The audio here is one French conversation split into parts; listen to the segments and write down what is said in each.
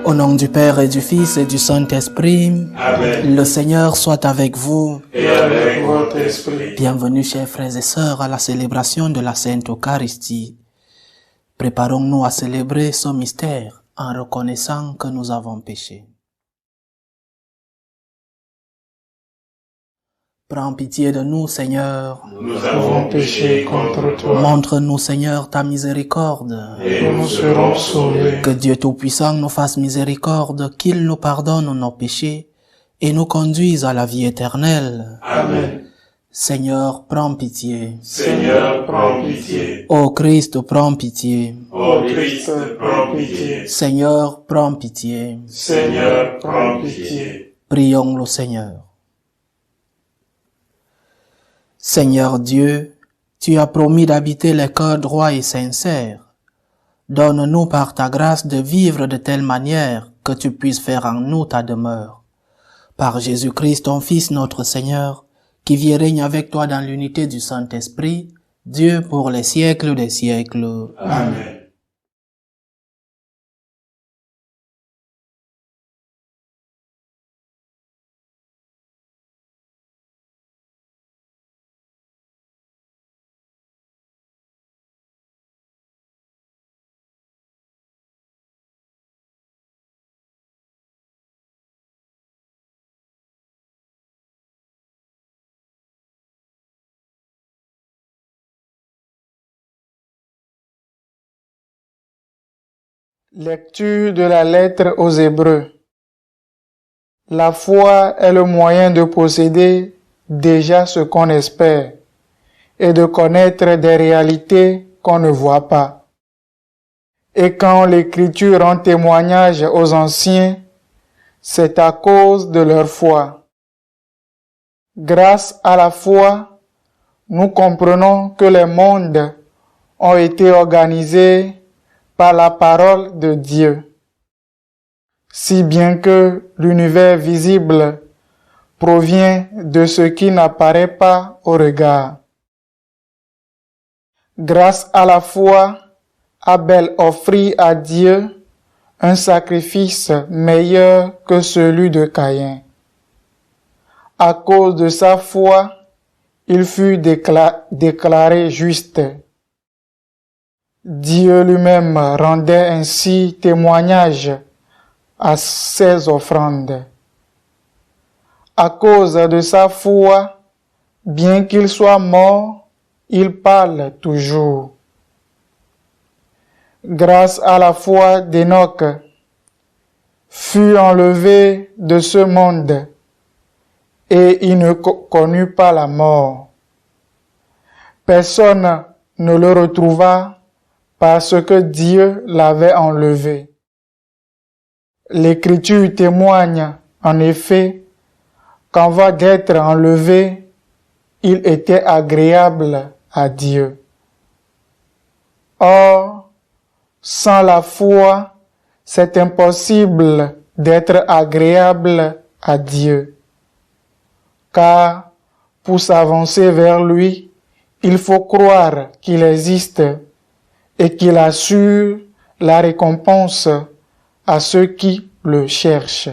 Au nom du Père et du Fils et du Saint-Esprit, Amen. le Seigneur soit avec vous. Et avec votre esprit. Bienvenue, chers frères et sœurs, à la célébration de la Sainte Eucharistie. Préparons-nous à célébrer ce mystère en reconnaissant que nous avons péché. Prends pitié de nous, Seigneur. Nous avons péché contre toi. Montre-nous, Seigneur, ta miséricorde. Et nous serons sauvés. Que Dieu Tout-Puissant nous fasse miséricorde, qu'il nous pardonne nos péchés et nous conduise à la vie éternelle. Amen. Seigneur, prends pitié. Seigneur, prends pitié. Ô Christ, prends pitié. Ô Christ, prends pitié. Seigneur, prends pitié. Seigneur, prends pitié. Prions le Seigneur. Seigneur Dieu, tu as promis d'habiter les cœurs droits et sincères. Donne-nous par ta grâce de vivre de telle manière que tu puisses faire en nous ta demeure. Par Jésus-Christ, ton Fils, notre Seigneur, qui vit et règne avec toi dans l'unité du Saint-Esprit, Dieu pour les siècles des siècles. Amen. Lecture de la lettre aux Hébreux. La foi est le moyen de posséder déjà ce qu'on espère et de connaître des réalités qu'on ne voit pas. Et quand l'Écriture rend témoignage aux anciens, c'est à cause de leur foi. Grâce à la foi, nous comprenons que les mondes ont été organisés par la parole de Dieu, si bien que l'univers visible provient de ce qui n'apparaît pas au regard. Grâce à la foi, Abel offrit à Dieu un sacrifice meilleur que celui de Caïn. À cause de sa foi, il fut déclaré juste. Dieu lui-même rendait ainsi témoignage à ses offrandes. À cause de sa foi, bien qu'il soit mort, il parle toujours. Grâce à la foi d'Enoch, fut enlevé de ce monde et il ne connut pas la mort. Personne ne le retrouva parce que Dieu l'avait enlevé. L'Écriture témoigne en effet qu'avant d'être enlevé, il était agréable à Dieu. Or, sans la foi, c'est impossible d'être agréable à Dieu. Car pour s'avancer vers lui, il faut croire qu'il existe et qu'il assure la récompense à ceux qui le cherchent.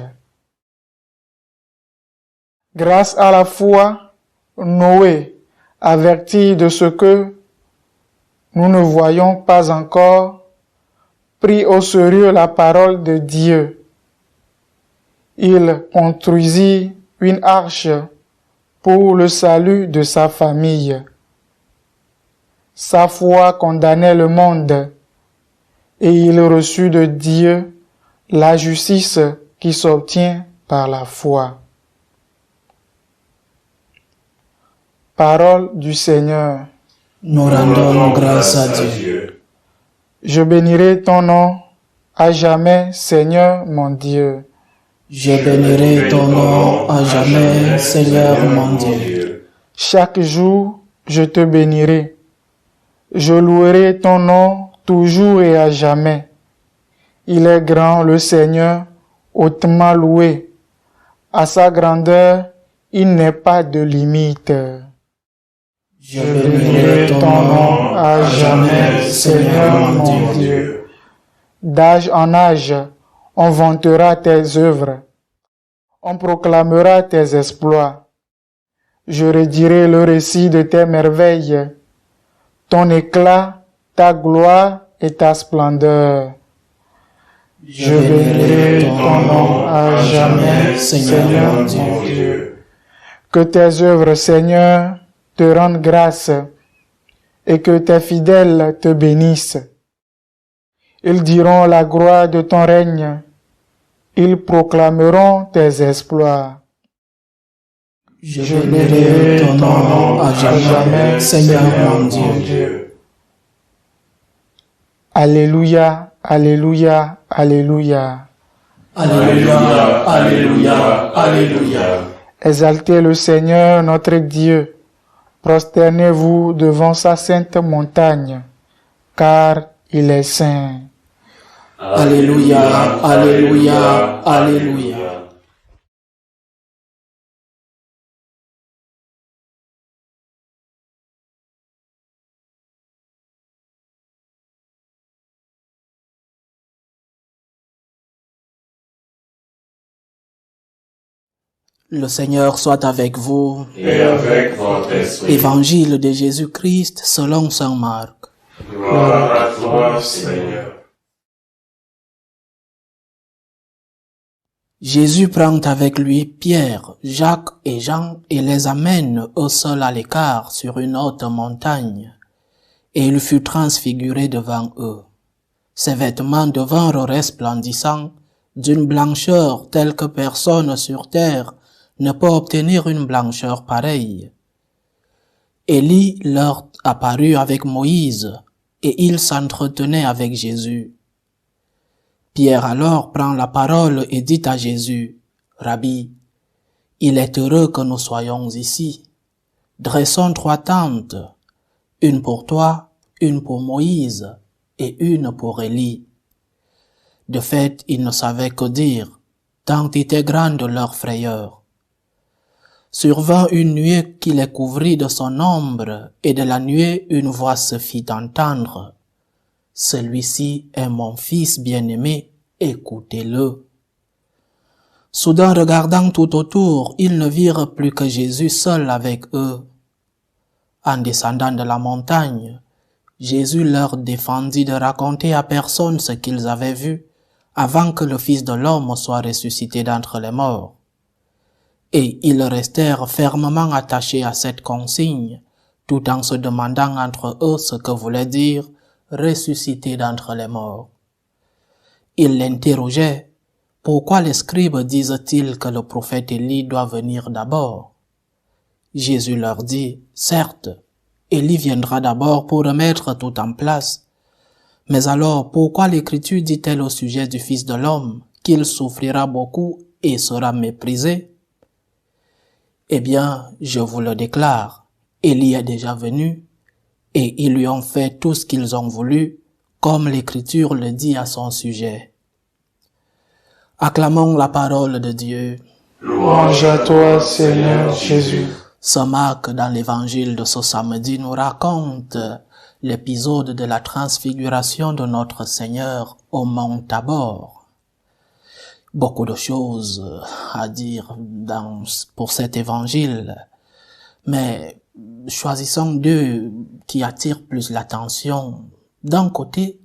Grâce à la foi, Noé, averti de ce que nous ne voyons pas encore, prit au sérieux la parole de Dieu. Il construisit une arche pour le salut de sa famille. Sa foi condamnait le monde et il reçut de Dieu la justice qui s'obtient par la foi. Parole du Seigneur. Nous rendons grâce à Dieu. Je bénirai ton nom à jamais, Seigneur mon Dieu. Je bénirai ton nom à jamais, Seigneur mon Dieu. Chaque jour, je te bénirai. Je louerai ton nom toujours et à jamais. Il est grand, le Seigneur, hautement loué. À sa grandeur, il n'est pas de limite. Je bénirai ton nom à jamais, Seigneur mon Dieu. D'âge en âge, On vantera tes œuvres. On proclamera tes exploits. Je redirai le récit de tes merveilles, ton éclat, ta gloire et ta splendeur. Je bénirai ton nom à jamais, Seigneur mon Dieu. Que tes œuvres, Seigneur, te rendent grâce et que tes fidèles te bénissent. Ils diront la gloire de ton règne. Ils proclameront tes exploits. Je bénirai ton nom à jamais, Seigneur mon Dieu. Alléluia, alléluia, alléluia. Alléluia, alléluia, alléluia. Exaltez le Seigneur notre Dieu. Prosternez-vous devant sa sainte montagne, car il est saint. Alléluia, alléluia, alléluia. Le Seigneur soit avec vous. Et avec votre esprit. Évangile de Jésus-Christ selon saint Marc. Gloire à toi, Seigneur. Jésus prend avec lui Pierre, Jacques et Jean et les amène eux seuls à l'écart sur une haute montagne. Et il fut transfiguré devant eux. Ses vêtements devinrent resplendissants, d'une blancheur telle que personne sur terre ne peut obtenir une blancheur pareille. Élie leur apparut avec Moïse, et ils s'entretenaient avec Jésus. Pierre alors prend la parole et dit à Jésus, « Rabbi, il est heureux que nous soyons ici. Dressons 3 tentes, une pour toi, une pour Moïse et une pour Élie. » De fait, ils ne savaient que dire, tant était grande leur frayeur. Survint une nuée qui les couvrit de son ombre, et de la nuée une voix se fit entendre. Celui-ci est mon fils bien-aimé, écoutez-le. Soudain regardant tout autour, ils ne virent plus que Jésus seul avec eux. En descendant de la montagne, Jésus leur défendit de raconter à personne ce qu'ils avaient vu, avant que le Fils de l'homme soit ressuscité d'entre les morts. Et ils restèrent fermement attachés à cette consigne, tout en se demandant entre eux ce que voulait dire « ressuscité d'entre les morts ». Ils l'interrogeaient, « Pourquoi les scribes disent-ils que le prophète Élie doit venir d'abord ?» Jésus leur dit, « Certes, Élie viendra d'abord pour remettre tout en place. Mais alors, pourquoi l'Écriture dit-elle au sujet du Fils de l'homme qu'il souffrira beaucoup et sera méprisé ? Eh bien, je vous le déclare, Élie est déjà venu, et ils lui ont fait tout ce qu'ils ont voulu, comme l'Écriture le dit à son sujet. Acclamons la parole de Dieu. Louange à toi, Seigneur Jésus. Saint Marc, dans l'évangile de ce samedi, nous raconte l'épisode de la transfiguration de notre Seigneur au mont Tabor. Beaucoup de choses à dire pour cet évangile, mais choisissons 2 qui attirent plus l'attention. D'un côté,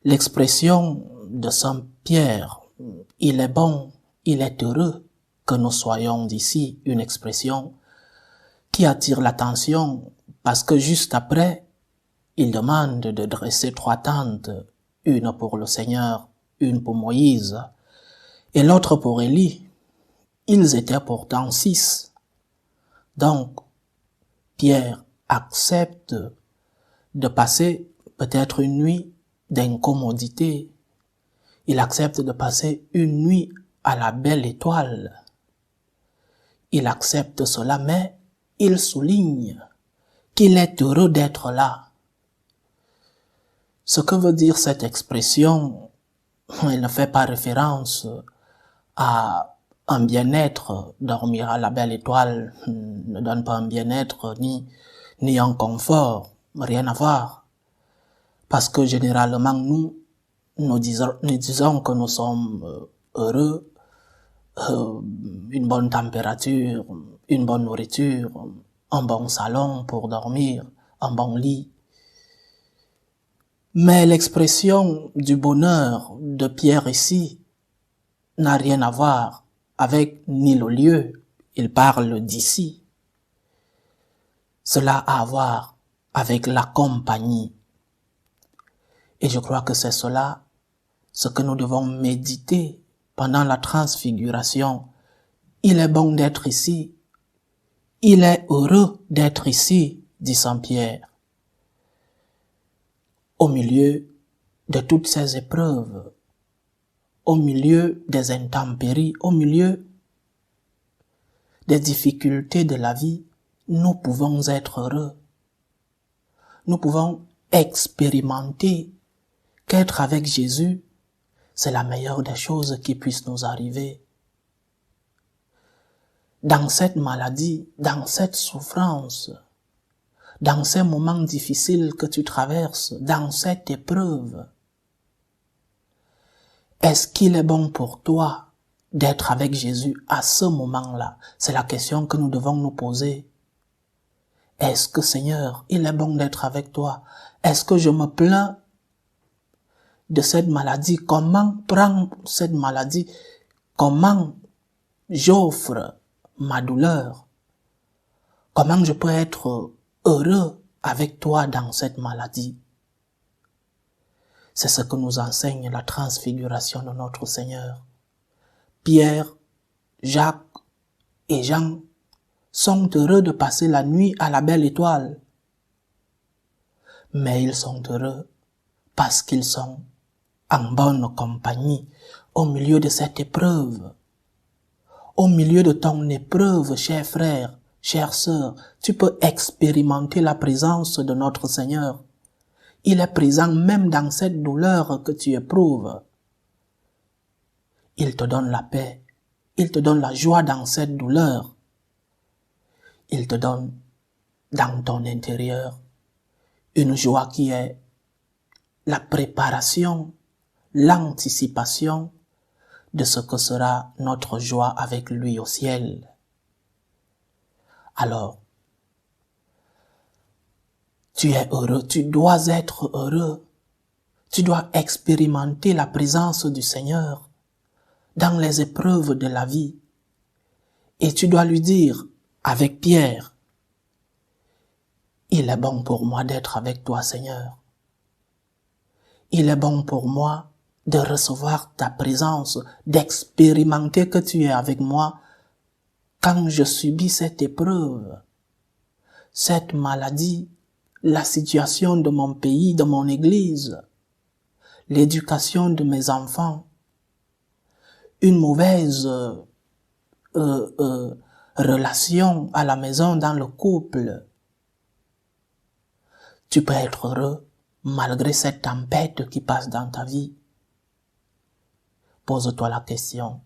l'expression de Saint Pierre, « Il est bon, il est heureux que nous soyons d'ici », une expression qui attire l'attention parce que juste après, il demande de dresser 3 tentes, une pour le Seigneur, une pour Moïse, et l'autre pour Élie. Ils étaient pourtant 6. Donc, Pierre accepte de passer peut-être une nuit d'incommodité. Il accepte de passer une nuit à la belle étoile. Il accepte cela, mais il souligne qu'il est heureux d'être là. Ce que veut dire cette expression, elle ne fait pas référence à un bien-être. Dormir à la belle étoile ne donne pas un bien-être ni un confort, rien à voir. Parce que généralement nous nous disons que nous sommes heureux, une bonne température, une bonne nourriture, un bon salon pour dormir, un bon lit. Mais l'expression du bonheur de Pierre ici n'a rien à voir avec ni le lieu, il parle d'ici. Cela a à voir avec la compagnie. Et je crois que c'est cela, ce que nous devons méditer pendant la transfiguration. Il est bon d'être ici. Il est heureux d'être ici, dit Saint Pierre. Au milieu de toutes ces épreuves, au milieu des intempéries, au milieu des difficultés de la vie, nous pouvons être heureux. Nous pouvons expérimenter qu'être avec Jésus, c'est la meilleure des choses qui puissent nous arriver. Dans cette maladie, dans cette souffrance, dans ces moments difficiles que tu traverses, dans cette épreuve, est-ce qu'il est bon pour toi d'être avec Jésus à ce moment-là? C'est la question que nous devons nous poser. Est-ce que, Seigneur, il est bon d'être avec toi? Est-ce que je me plains de cette maladie? Comment prendre cette maladie? Comment j'offre ma douleur? Comment je peux être heureux avec toi dans cette maladie? C'est ce que nous enseigne la transfiguration de notre Seigneur. Pierre, Jacques et Jean sont heureux de passer la nuit à la belle étoile. Mais ils sont heureux parce qu'ils sont en bonne compagnie au milieu de cette épreuve. Au milieu de ton épreuve, cher frère, chère sœur, tu peux expérimenter la présence de notre Seigneur. Il est présent même dans cette douleur que tu éprouves. Il te donne la paix. Il te donne la joie dans cette douleur. Il te donne dans ton intérieur une joie qui est la préparation, l'anticipation de ce que sera notre joie avec lui au ciel. Alors, tu es heureux, tu dois être heureux, tu dois expérimenter la présence du Seigneur dans les épreuves de la vie. Et tu dois lui dire, avec Pierre, il est bon pour moi d'être avec toi, Seigneur. Il est bon pour moi de recevoir ta présence, d'expérimenter que tu es avec moi quand je subis cette épreuve, cette maladie, la situation de mon pays, de mon église, l'éducation de mes enfants, une mauvaise relation à la maison dans le couple. Tu peux être heureux malgré cette tempête qui passe dans ta vie. Pose-toi la question.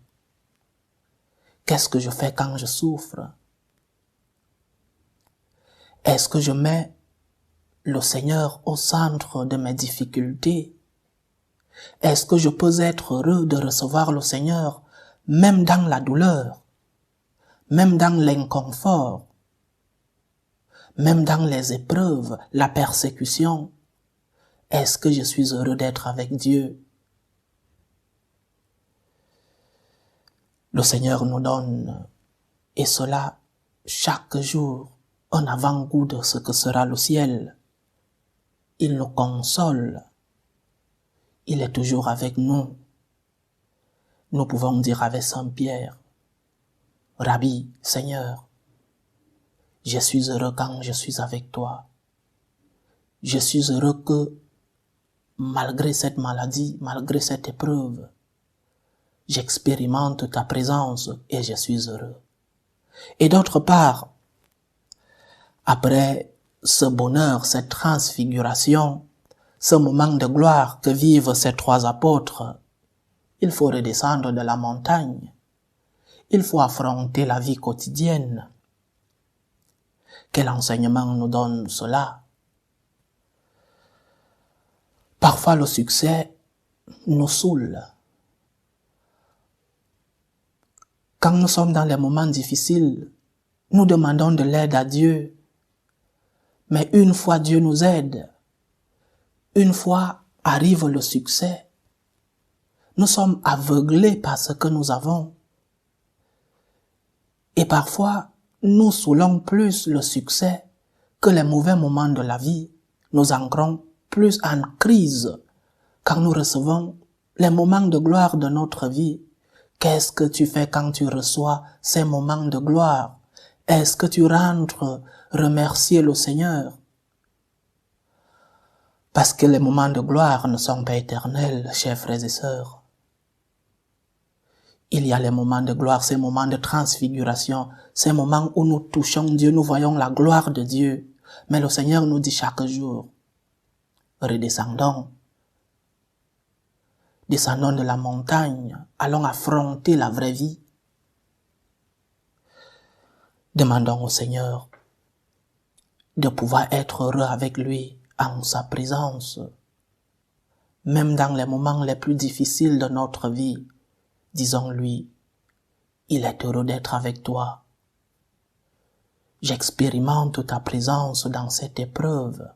Qu'est-ce que je fais quand je souffre? Est-ce que je mets le Seigneur au centre de mes difficultés? Est-ce que je peux être heureux de recevoir le Seigneur même dans la douleur, même dans l'inconfort, même dans les épreuves, la persécution? Est-ce que je suis heureux d'être avec Dieu? Le Seigneur nous donne, et cela chaque jour, un avant-goût de ce que sera le ciel. Il nous console. Il est toujours avec nous. Nous pouvons dire avec Saint Pierre, Rabbi, Seigneur, je suis heureux quand je suis avec toi. Je suis heureux que, malgré cette maladie, malgré cette épreuve, j'expérimente ta présence et je suis heureux. Et d'autre part, après ce bonheur, cette transfiguration, ce moment de gloire que vivent ces trois apôtres, il faut redescendre de la montagne. Il faut affronter la vie quotidienne. Quel enseignement nous donne cela? Parfois le succès nous saoule. Quand nous sommes dans les moments difficiles, nous demandons de l'aide à Dieu. Mais une fois Dieu nous aide, une fois arrive le succès, nous sommes aveuglés par ce que nous avons. Et parfois, nous saoulons plus le succès que les mauvais moments de la vie. Nous entrons plus en crise quand nous recevons les moments de gloire de notre vie. Qu'est-ce que tu fais quand tu reçois ces moments de gloire? Est-ce que tu rentres remercier le Seigneur? Parce que les moments de gloire ne sont pas éternels, chers frères et sœurs. Il y a les moments de gloire, ces moments de transfiguration, ces moments où nous touchons Dieu, nous voyons la gloire de Dieu. Mais le Seigneur nous dit chaque jour, redescendons. Descendons de la montagne, allons affronter la vraie vie. Demandons au Seigneur de pouvoir être heureux avec lui en sa présence. Même dans les moments les plus difficiles de notre vie, disons-lui, il est heureux d'être avec toi. J'expérimente ta présence dans cette épreuve.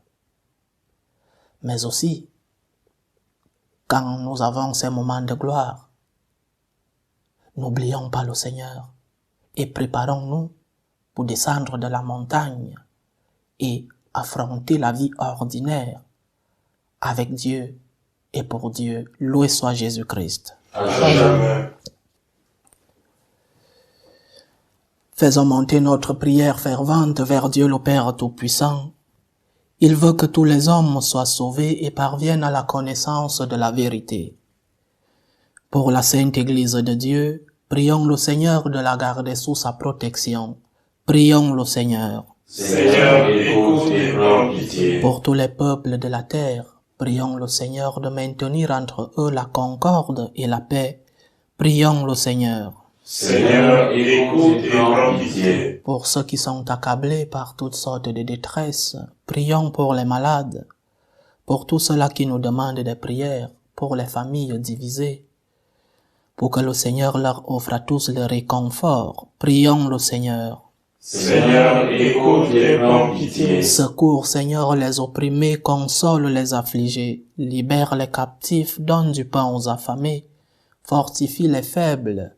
Mais aussi, quand nous avons ces moments de gloire, n'oublions pas le Seigneur et préparons-nous pour descendre de la montagne et affronter la vie ordinaire avec Dieu et pour Dieu. Loué soit Jésus-Christ. Amen. Faisons monter notre prière fervente vers Dieu le Père Tout-Puissant. Il veut que tous les hommes soient sauvés et parviennent à la connaissance de la vérité. Pour la Sainte Église de Dieu, prions le Seigneur de la garder sous sa protection. Prions le Seigneur. Seigneur, écoute et prends pitié. Pour tous les peuples de la terre, prions le Seigneur de maintenir entre eux la concorde et la paix. Prions le Seigneur. Seigneur, écoute et prends pitié. Pour ceux qui sont accablés par toutes sortes de détresses, prions pour les malades. Pour tous ceux-là qui nous demandent des prières, pour les familles divisées, pour que le Seigneur leur offre à tous le réconfort, prions le Seigneur. Seigneur, écoute et prends pitié. Secours, Seigneur, les opprimés, console les affligés, libère les captifs, donne du pain aux affamés, fortifie les faibles,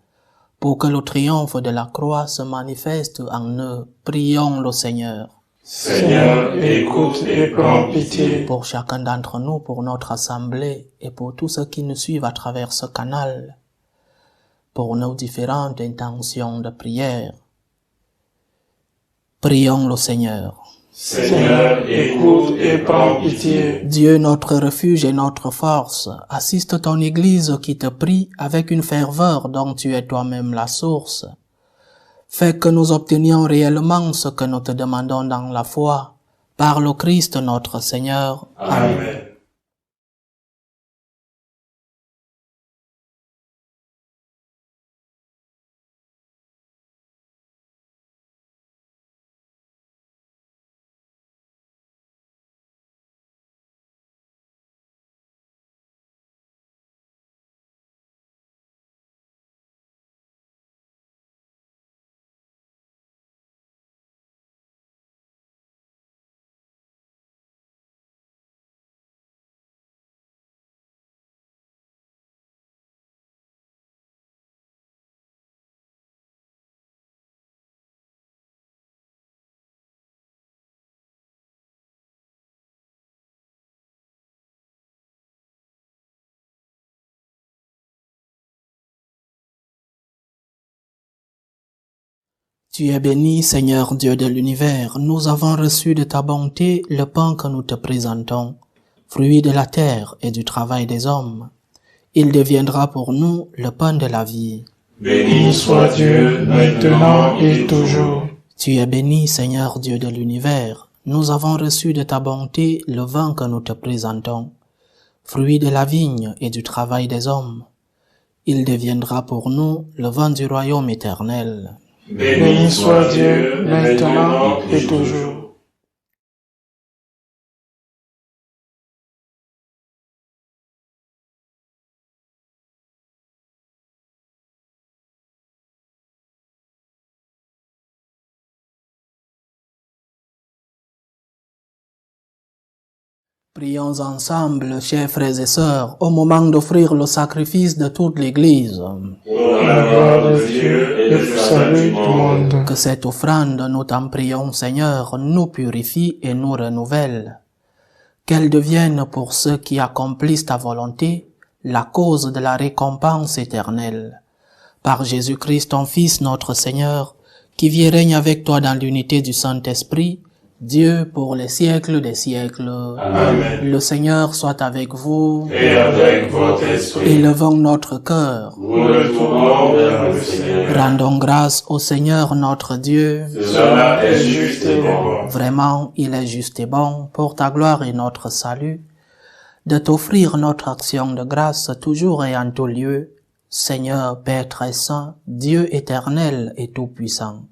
pour que le triomphe de la croix se manifeste en eux. Prions le Seigneur. Seigneur, écoute et prends pitié. Pour chacun d'entre nous, pour notre assemblée et pour tous ceux qui nous suivent à travers ce canal, pour nos différentes intentions de prière, prions le Seigneur. Seigneur, écoute et prends pitié. Dieu, notre refuge et notre force, assiste ton Église qui te prie avec une ferveur dont tu es toi-même la source. Fais que nous obtenions réellement ce que nous te demandons dans la foi, par le Christ notre Seigneur. Amen. Tu es béni, Seigneur Dieu de l'univers. Nous avons reçu de ta bonté le pain que nous te présentons, fruit de la terre et du travail des hommes. Il deviendra pour nous le pain de la vie. Béni soit Dieu, maintenant et toujours. Tu es béni, Seigneur Dieu de l'univers. Nous avons reçu de ta bonté le vin que nous te présentons, fruit de la vigne et du travail des hommes. Il deviendra pour nous le vin du royaume éternel. Béni soit Dieu, maintenant et toujours. Prions ensemble, chers frères et sœurs, au moment d'offrir le sacrifice de toute l'Église. Pour la gloire de Dieu et le salut du monde. Que cette offrande, nous t'en prions, Seigneur, nous purifie et nous renouvelle. Qu'elle devienne pour ceux qui accomplissent ta volonté la cause de la récompense éternelle. Par Jésus-Christ, ton Fils, notre Seigneur, qui vit et règne avec toi dans l'unité du Saint-Esprit, Dieu pour les siècles des siècles. Amen. Le Seigneur soit avec vous. Et avec votre esprit. Élevons notre cœur. Nous le tournons vers le Seigneur. Rendons grâce au Seigneur notre Dieu. Cela est juste et bon. Vraiment, il est juste et bon, pour ta gloire et notre salut, de t'offrir notre action de grâce toujours et en tout lieu, Seigneur Père très saint, Dieu éternel et tout-puissant.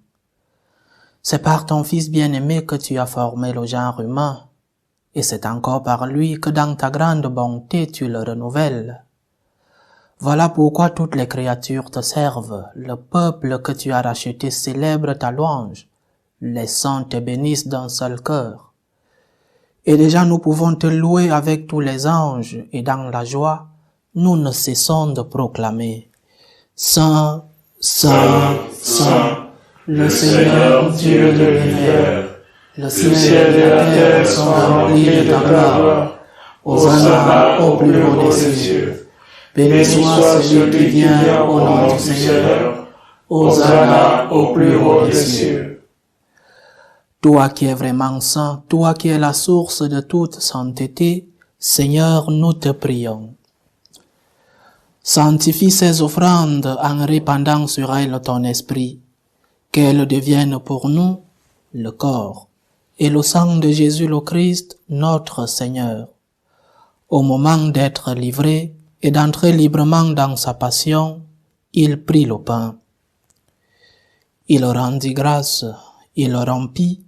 C'est par ton Fils bien-aimé que tu as formé le genre humain, et c'est encore par lui que dans ta grande bonté tu le renouvelles. Voilà pourquoi toutes les créatures te servent, le peuple que tu as racheté célèbre ta louange, les saints te bénissent d'un seul cœur. Et déjà nous pouvons te louer avec tous les anges, et dans la joie, nous ne cessons de proclamer Saint, Saint, Saint, le Seigneur Dieu de l'univers, le ciel et la terre sont remplis de ta gloire. Hosanna au plus haut des cieux. Béni soit celui qui vient au nom du Seigneur. Hosanna au plus haut des cieux. Toi qui es vraiment saint, toi qui es la source de toute sainteté, Seigneur, nous te prions. Sanctifie ces offrandes en répandant sur elles ton esprit, qu'elles deviennent pour nous le corps et le sang de Jésus le Christ, notre Seigneur. Au moment d'être livré et d'entrer librement dans sa passion, il prit le pain. Il rendit grâce, il le rompit,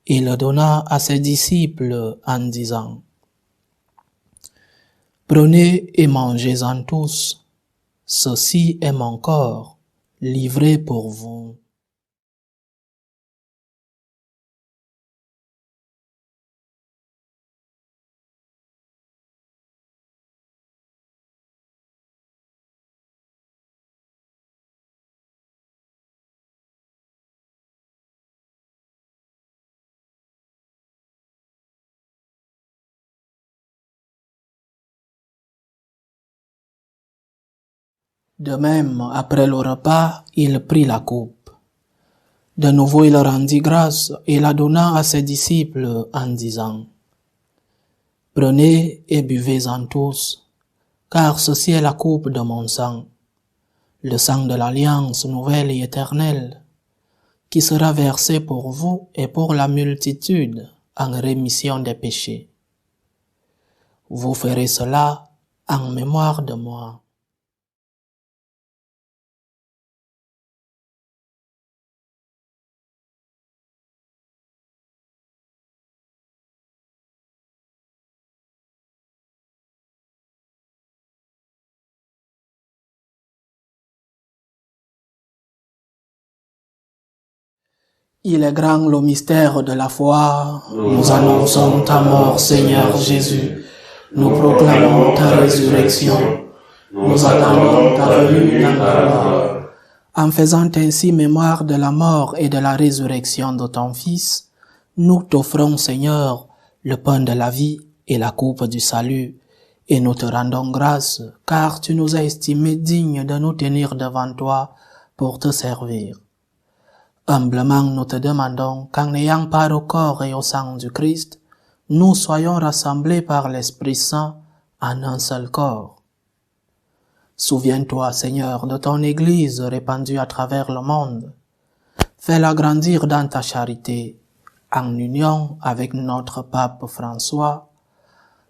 et le donna à ses disciples en disant « Prenez et mangez-en tous, ceci est mon corps, livré pour vous. » De même, après le repas, il prit la coupe. De nouveau, il rendit grâce et la donna à ses disciples en disant « Prenez et buvez-en tous, car ceci est la coupe de mon sang, le sang de l'alliance nouvelle et éternelle, qui sera versé pour vous et pour la multitude en rémission des péchés. Vous ferez cela en mémoire de moi. » Il est grand le mystère de la foi. Nous annonçons ta mort, Seigneur Jésus. Nous proclamons ta résurrection. Nous attendons ta venue dans la gloire. En faisant ainsi mémoire de la mort et de la résurrection de ton Fils, nous t'offrons, Seigneur, le pain de la vie et la coupe du salut, et nous te rendons grâce, car tu nous as estimés dignes de nous tenir devant toi pour te servir. Humblement, nous te demandons qu'en ayant part au corps et au sang du Christ, nous soyons rassemblés par l'Esprit Saint en un seul corps. Souviens-toi, Seigneur, de ton Église répandue à travers le monde. Fais-la grandir dans ta charité, en union avec notre pape François,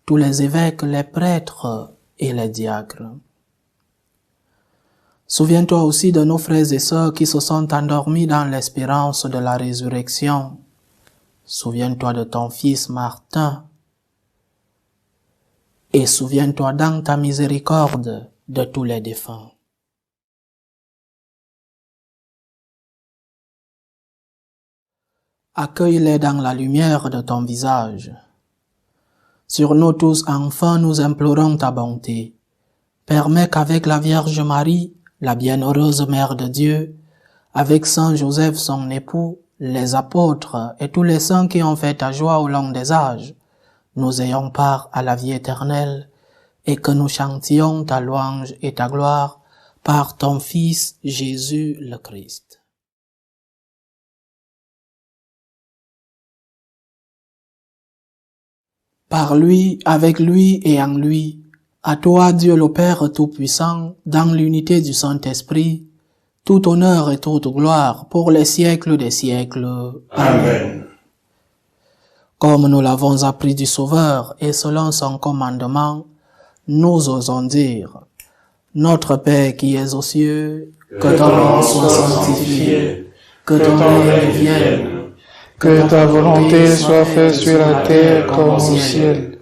tous les évêques, les prêtres et les diacres. Souviens-toi aussi de nos frères et sœurs qui se sont endormis dans l'espérance de la résurrection. Souviens-toi de ton fils Martin. Et souviens-toi dans ta miséricorde de tous les défunts. Accueille-les dans la lumière de ton visage. Sur nous tous, enfants, nous implorons ta bonté. Permets qu'avec la Vierge Marie, la bienheureuse Mère de Dieu, avec Saint Joseph son époux, les apôtres et tous les saints qui ont fait ta joie au long des âges, nous ayons part à la vie éternelle et que nous chantions ta louange et ta gloire par ton Fils Jésus le Christ. Par lui, avec lui et en lui, à toi Dieu le Père Tout-Puissant, dans l'unité du Saint-Esprit, tout honneur et toute gloire pour les siècles des siècles. Amen. Comme nous l'avons appris du Sauveur et selon son commandement, nous osons dire, Notre Père qui es aux cieux, que ton nom soit sanctifié, que ton règne vienne, que ta volonté soit faite sur la terre comme au ciel.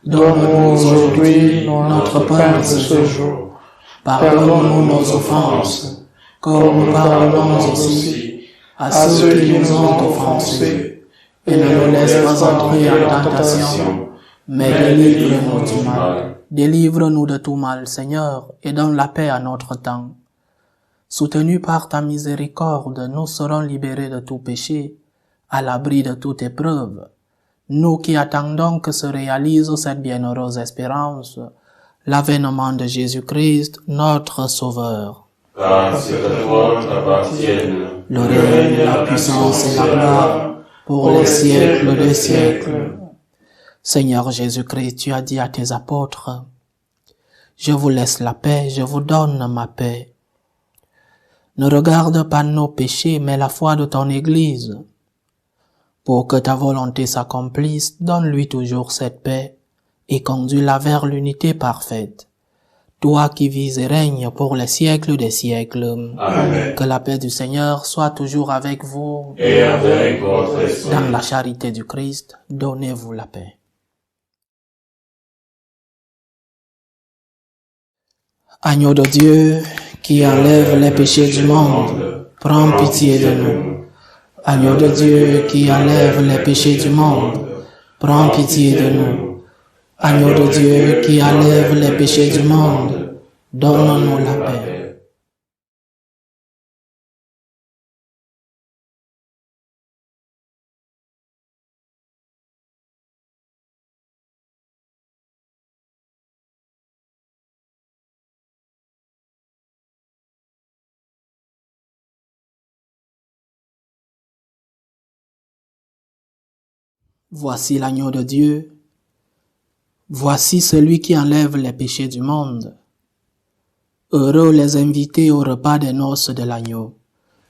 Donne-nous aujourd'hui notre pain de ce jour. Pardonne-nous nos offenses, comme nous pardonnons aussi à ceux qui nous ont offensés. Et ne nous laisse pas entrer en tentation, mais délivre-nous du mal. Délivre-nous de tout mal, Seigneur, et donne la paix à notre temps. Soutenus par ta miséricorde, nous serons libérés de tout péché, à l'abri de toute épreuve. Nous qui attendons que se réalise cette bienheureuse espérance, l'avènement de Jésus-Christ, notre Sauveur. Car c'est à toi qu'appartiennent Le règne, la puissance et la gloire, pour les siècles des siècles. Seigneur Jésus-Christ, tu as dit à tes apôtres, « Je vous laisse la paix, je vous donne ma paix. » Ne regarde pas nos péchés, mais la foi de ton Église. Pour que ta volonté s'accomplisse, donne-lui toujours cette paix et conduis-la vers l'unité parfaite. Toi qui vis et règnes pour les siècles des siècles. Amen. Que la paix du Seigneur soit toujours avec vous. Et avec votre esprit. Dans la charité du Christ, donnez-vous la paix. Agneau de Dieu, qui enlève les péchés du monde, prends pitié de nous. Agneau de Dieu, qui enlève les péchés du monde, prends pitié de nous. Agneau de Dieu, qui enlève les péchés du monde, donne-nous la paix. Voici l'agneau de Dieu. Voici celui qui enlève les péchés du monde. Heureux les invités au repas des noces de l'agneau.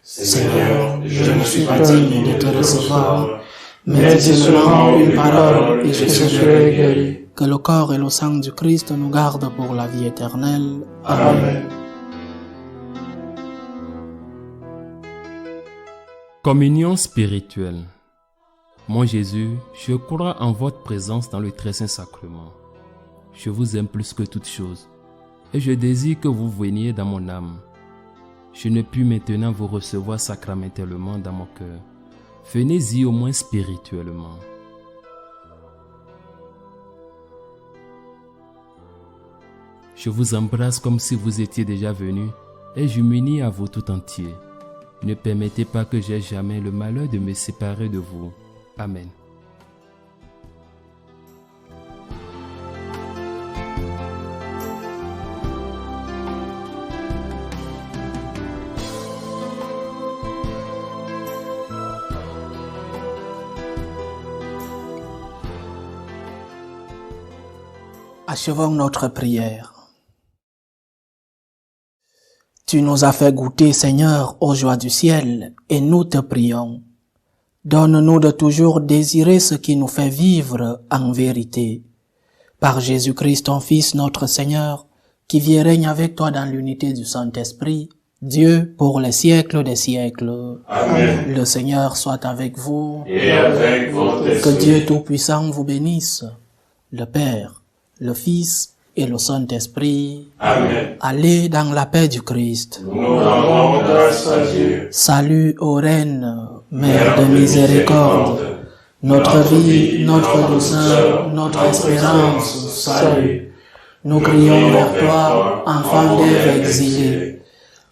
Seigneur, je ne suis pas digne de te recevoir, mais dis seulement une parole et je serai guéri. Que le corps et le sang du Christ nous gardent pour la vie éternelle. Amen. Communion spirituelle. Mon Jésus, je crois en votre présence dans le très saint sacrement. Je vous aime plus que toute chose, et je désire que vous veniez dans mon âme. Je ne puis maintenant vous recevoir sacramentellement dans mon cœur. Venez-y au moins spirituellement. Je vous embrasse comme si vous étiez déjà venu, et je m'unis à vous tout entier. Ne permettez pas que j'aie jamais le malheur de me séparer de vous. Amen. Achevons notre prière. Tu nous as fait goûter, Seigneur, aux joies du ciel, et nous te prions. Donne-nous de toujours désirer ce qui nous fait vivre en vérité. Par Jésus-Christ, ton Fils, notre Seigneur, qui vit et règne avec toi dans l'unité du Saint-Esprit, Dieu pour les siècles des siècles. Amen. Le Seigneur soit avec vous. Et avec votre Que esprit. Dieu Tout-Puissant vous bénisse, le Père, le Fils et le Saint-Esprit. Amen. Allez dans la paix du Christ. Nous rendons grâce à Dieu. Salut aux reines, Mère de miséricorde, notre vie, notre douceur, notre espérance, salut. Nous crions vers toi, enfants d'Ève exilés.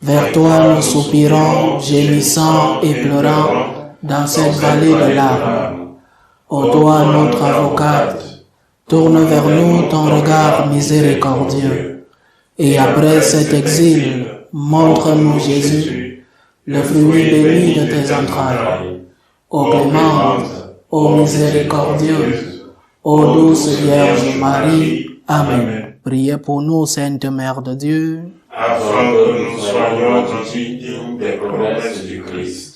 Vers toi nous soupirons, gémissant et pleurant dans cette vallée de larmes. Ô toi, notre avocate, tourne vers nous ton regard miséricordieux. Et après cet exil, montre-nous Jésus, le fruit béni de tes entrailles. Ô clémente, ô miséricordieuse, ô douce Vierge Marie. Amen. Priez pour nous, Sainte Mère de Dieu, afin que nous soyons dignes des promesses du Christ.